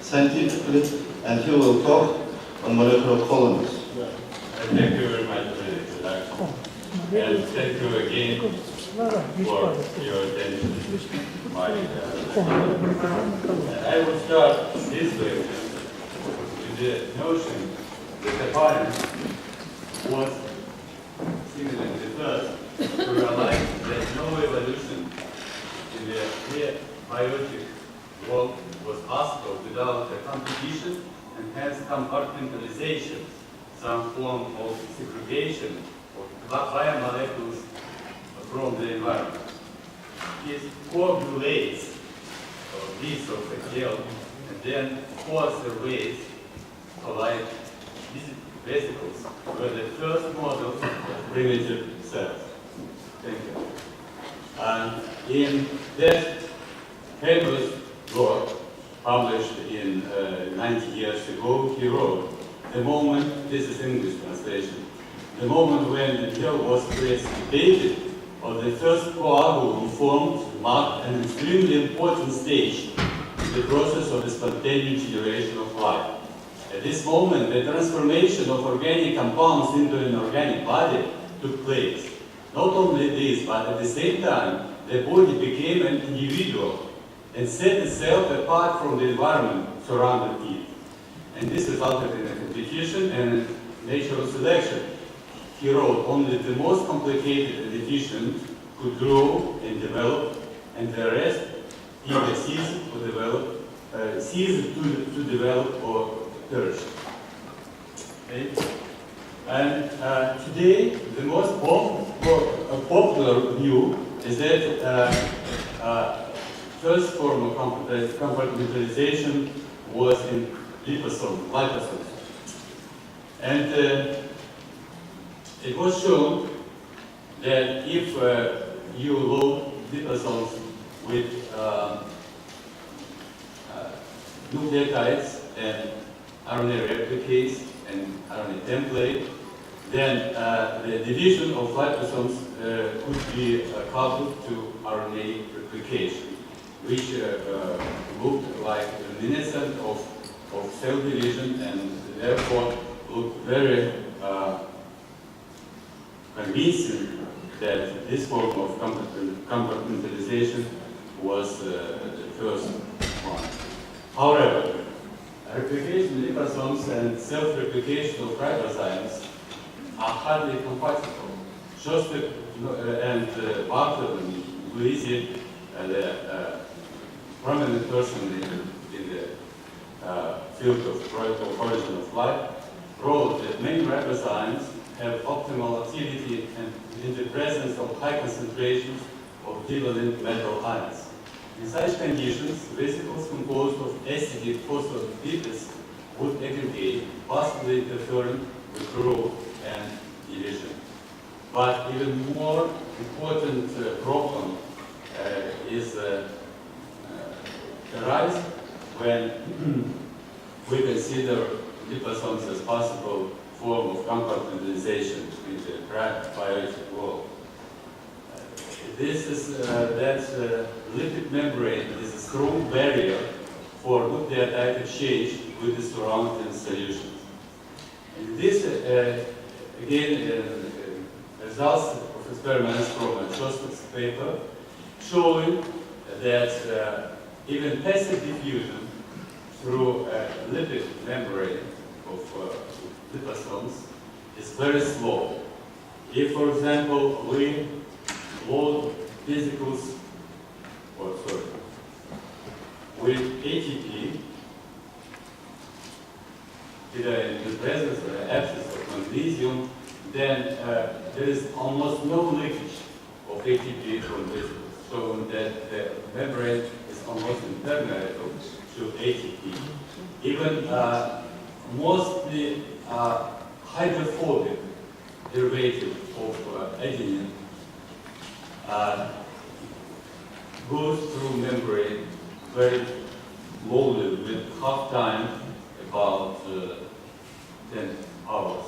scientifically, and he will talk on molecular colonies. Thank you very much for the introduction. And thank you again for your attention to my I will start this way with the notion that Oparin was similarly the first to realize that no evolution in the biotic world was possible without a competition and hence compartmentalization, some form of segregation of biomolecules from the environment. It coagulates these of the gel and then pours the waste collide. These vesicles were the first models of primitive cells. Thank you. And in that famous work published in 90 years ago, he wrote, the moment, this is English translation, the moment when the gel was precipitated, or the first coagule formed, marked an extremely important stage in the process of the spontaneous generation of life. At this moment, the transformation of organic compounds into an organic body took place. Not only this, but at the same time, the body became an individual and set itself apart from the environment surrounding it. And this resulted in a competition and natural selection. He wrote, only the most complicated and efficient could grow and develop, and the rest either ceased to develop or perish. Okay? And today, the most popular view is that first form of compartmentalization was in liposomes. And it was shown that if you load liposomes with nucleotides and RNA replicates and RNA template, then the division of liposomes could be coupled to RNA replication, which looked like reminiscent of cell division and therefore looked very convincing that this form of compartmentalization was the first one. However, replication of liposomes and self-replication of ribozymes are hardly compatible. Shostak and Bartlett and Luisi, the prominent person in the field of origin of life, wrote that many ribozymes have optimal activity and in the presence of high concentrations of divalent metal ions. In such conditions, vesicles composed of acidic phospholipids would aggregate, possibly interfering with growth and division. But even more important problem is arise when we consider liposomes as possible form of compartmentalization in the biotic world. This is that lipid membrane is a strong barrier for nucleotide exchange with the surrounding solutions. And this, again, results of experiments from a Shostak's paper showing that even passive diffusion through a lipid membrane of liposomes is very slow. If, for example, we load vesicles, with ATP, either in the presence or the absence of magnesium, then there is almost no leakage of ATP from vesicles, showing that the membrane is almost impermeable to ATP. Even mostly hydrophobic derivative of adenine goes through membrane very slowly with half time, about 10 hours,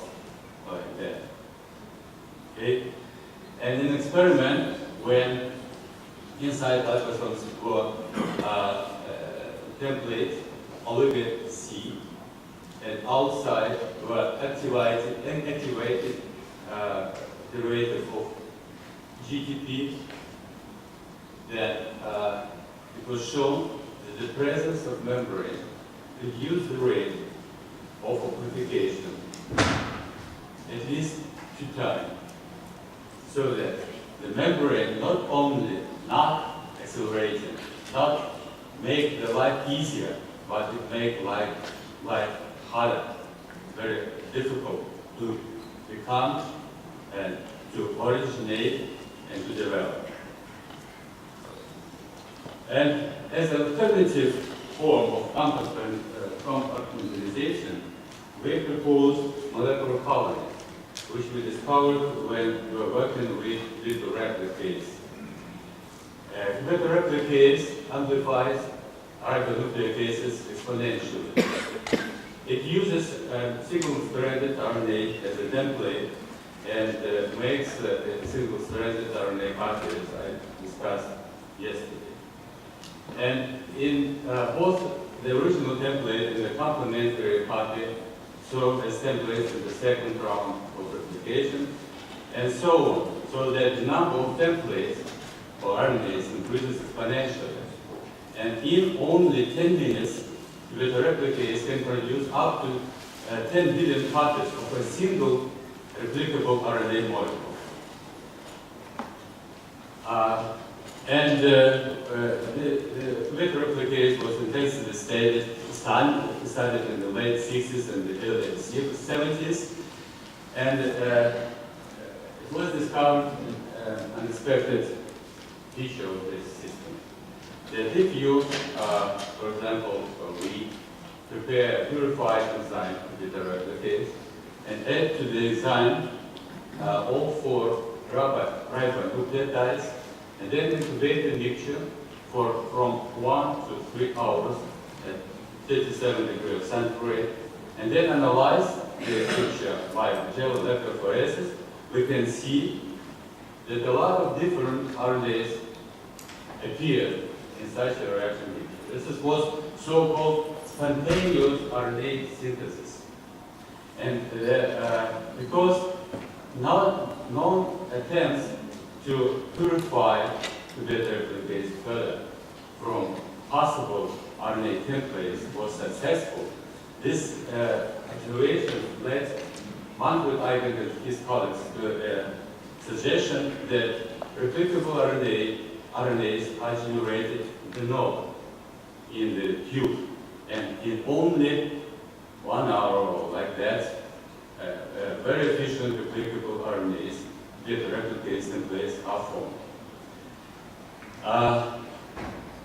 like that. Okay? And in experiment, when inside liposomes were template oligo-C, and outside were activated derivative of GTP. That it was shown that the presence of membrane reduced the rate of amplification at least 2 times, so that the membrane not only not accelerating, not make the life easier, but it make life harder, very difficult to become and to originate and to develop. And as an alternative form of compartmentalization, we propose molecular colonies, which we discovered when we were working with little replicase. Little replicase amplifies ribonucleocases exponentially. It uses single-stranded RNA as a template and makes single-stranded RNA copies, as I discussed yesterday. And in both the original template and the complementary copy serve as templates in the second round of replication, and so on, so that the number of templates or RNAs increases exponentially. And in only 10 minutes, the replicase can produce up to 10 billion copies of a single replicable RNA molecule. The replicase was intensively studied in the late 60s and the early 70s, and it was discovered an unexpected feature of this system. That if you, for example, we prepare a purified enzyme with the replicase and add to the enzyme all 4 ribonucleotides, and then incubate the mixture from 1 to 3 hours at 37 degrees centigrade, and then analyze the mixture by gel electrophoresis, we can see that a lot of different RNAs appear in such a reaction mixture. This was so-called spontaneous RNA synthesis. And because no attempts to purify the beta replicase further from possible RNA templates was successful, this observation led Manfred Eigen and his colleagues to a suggestion that replicable RNAs are generated de novo in the tube, and in only 1 hour or like that, very efficient replicable RNAs with replicase templates are formed.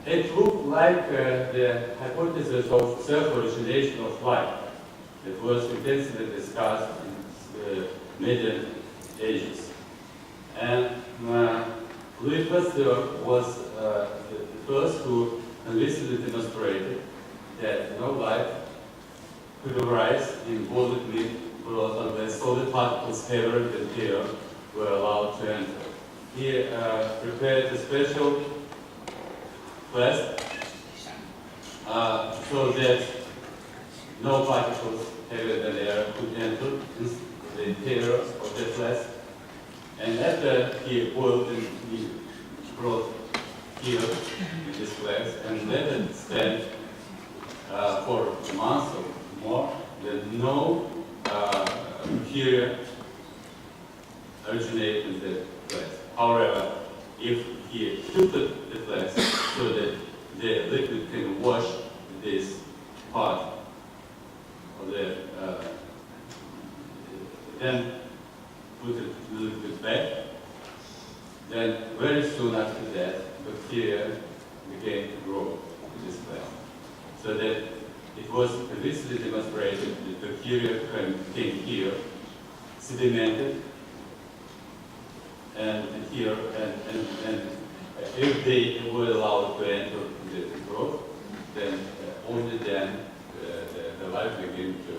It looked like the hypothesis of self-origination of life that was intensively discussed in the Middle Ages. And Louis Pasteur was the first who convincingly demonstrated that no life could arise in volubly unless solid particles heavier than air were allowed to enter. He prepared a special flask so that no particles heavier than air could enter the interior of the flask. And after he boiled and he brought here in this flask and let it stand for a month or more, then no bacteria originate in the flask. However, if he tilted the flask so that the liquid can wash this part of the, then put the liquid back, then very soon after that, bacteria began to grow in this flask. So that it was convincingly demonstrated that bacteria came here, sedimented, and here, and if they were allowed to enter the growth, then only then the life began to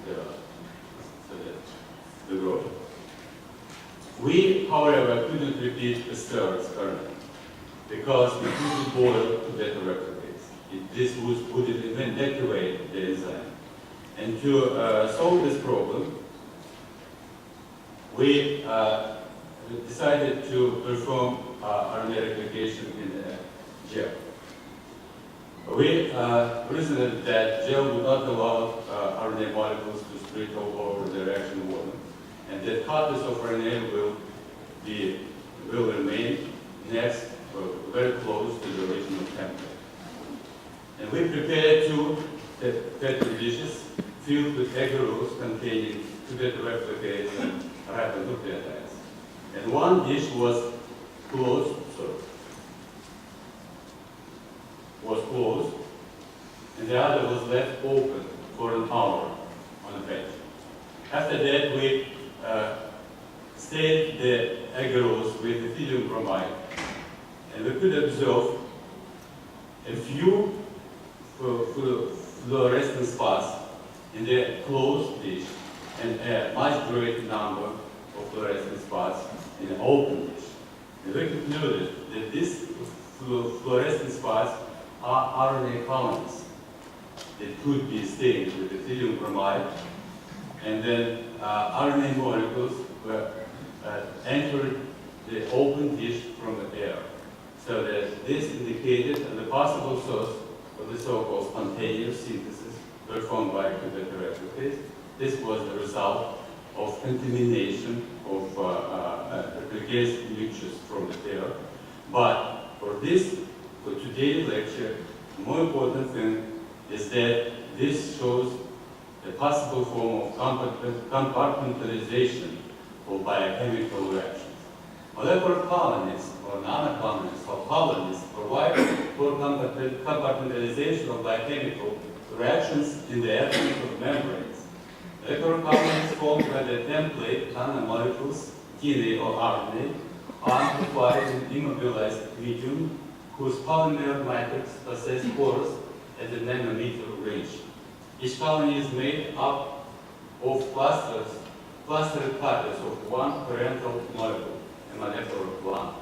develop. So that the growth. We, however, couldn't repeat Pasteur's experiment because we couldn't boil to beta replicase. This would inactivate the enzyme. And to solve this problem, we decided to perform RNA replication in a gel. We reasoned that gel would not allow RNA molecules to split all over the reaction volume, and that copies of RNA will remain next very close to the original template. And we prepared two petri dishes filled with agarose containing two beta replicates and ribonucleotides. And one dish was closed, and the other was left open for an hour on a bench. After that, we stained the agarose with ethylium bromide, and we could observe a few fluorescent spots in the closed dish and a much greater number of fluorescent spots in the open dish. And we concluded that these fluorescent spots are RNA colonies that could be stained with ethylium bromide, and then RNA molecules were entered the open dish from the air. So that this indicated the possible source of the so-called spontaneous synthesis performed by beta replicates. This was the result of contamination of replicase mixtures from the air. But for today's lecture, the more important thing is that this shows a possible form of compartmentalization of biochemical reactions. Molecular colonies, or nanocolonies, or colonies provide for compartmentalization of biochemical reactions in the absence of membranes. Molecular colonies formed by the template nanomolecules, DNA or RNA, are amplified in immobilized medium whose polymer matrix possess pores at the nanometer range. Each colony is made up of clustered copies of one parental molecule, a molecular one.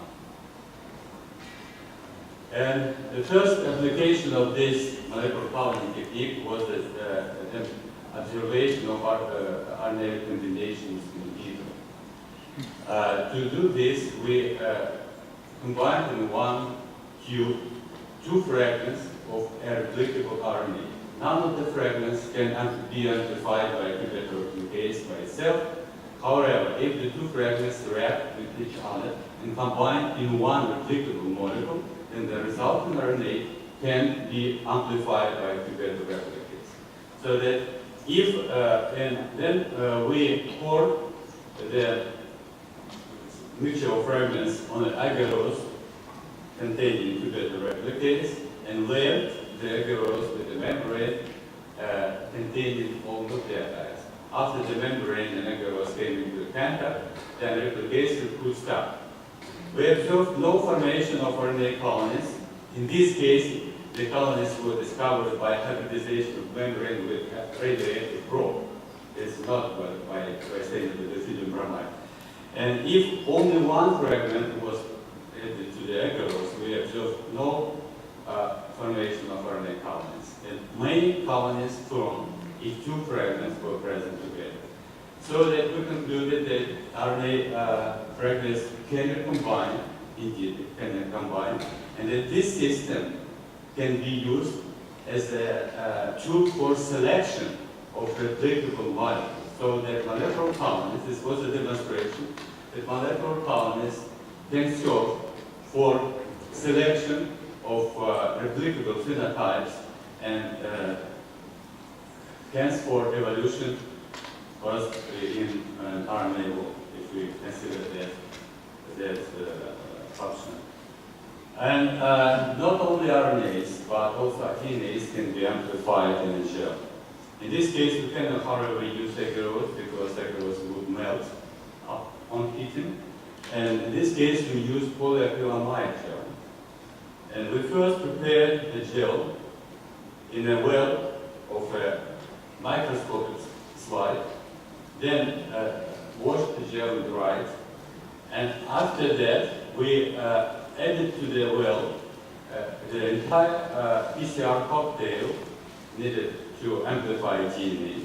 And the first application of this molecular colony technique was the observation of RNA combinations in vitro. To do this, we combined in one tube two fragments of a replicable RNA. None of the fragments can be amplified by a beta replicase by itself. However, if the two fragments react with each other and combine in one replicable molecule, then the resulting RNA can be amplified by a beta replicase. So that if, and then we pour the mixture of fragments on an agarose containing two beta replicates and layered the agarose with a membrane containing all nucleotides. After the membrane and agarose came into contact, then replicase could stop. We observed no formation of RNA colonies. In this case, the colonies were discovered by hybridization of membrane with radioactive probe. It's not by staining with ethylium bromide. And if only one fragment was added to the agarose, we observed no formation of RNA colonies. And many colonies formed if two fragments were present together. So that we concluded that RNA fragments can combine, indeed can combine, and that this system can be used as a tool for selection of replicable molecules. So that molecular colonies, this was a demonstration, that molecular colonies can serve for selection of replicable phenotypes and hence for evolution was in an RNA world, if we consider that option. And not only RNAs, but also DNAs can be amplified in a gel. In this case, we cannot, however, use agarose because agarose would melt on heating. And in this case, we use polyacrylamide gel. And we first prepared the gel in a well of a microscopic slide, then washed the gel and dried. And after that, we added to the well the entire PCR cocktail needed to amplify DNA.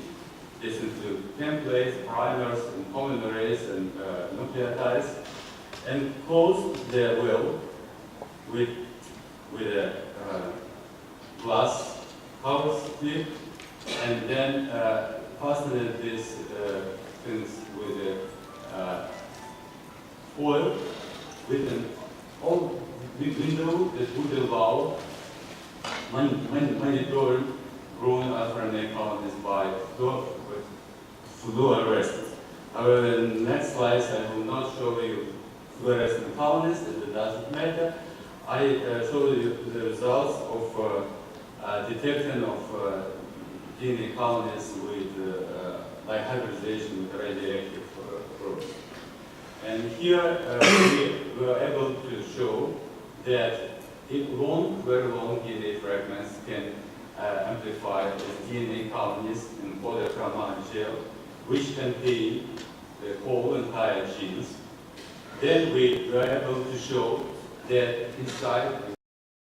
This includes templates, primers, and polymerase, and nucleotides, and close the well with a glass cover slip, and then fasten these things with a foil with an old window that would allow monitoring growing RNA colonies by fluorescence. However, in the next slides, I will not show you fluorescent colonies, as it doesn't matter. I show you the results of detection of DNA colonies with like hybridization with radioactive probes. And here we were able to show that very long DNA fragments can amplify as DNA colonies in polyacrylamide gel, which contain the whole entire genes. Then we were able to show that inside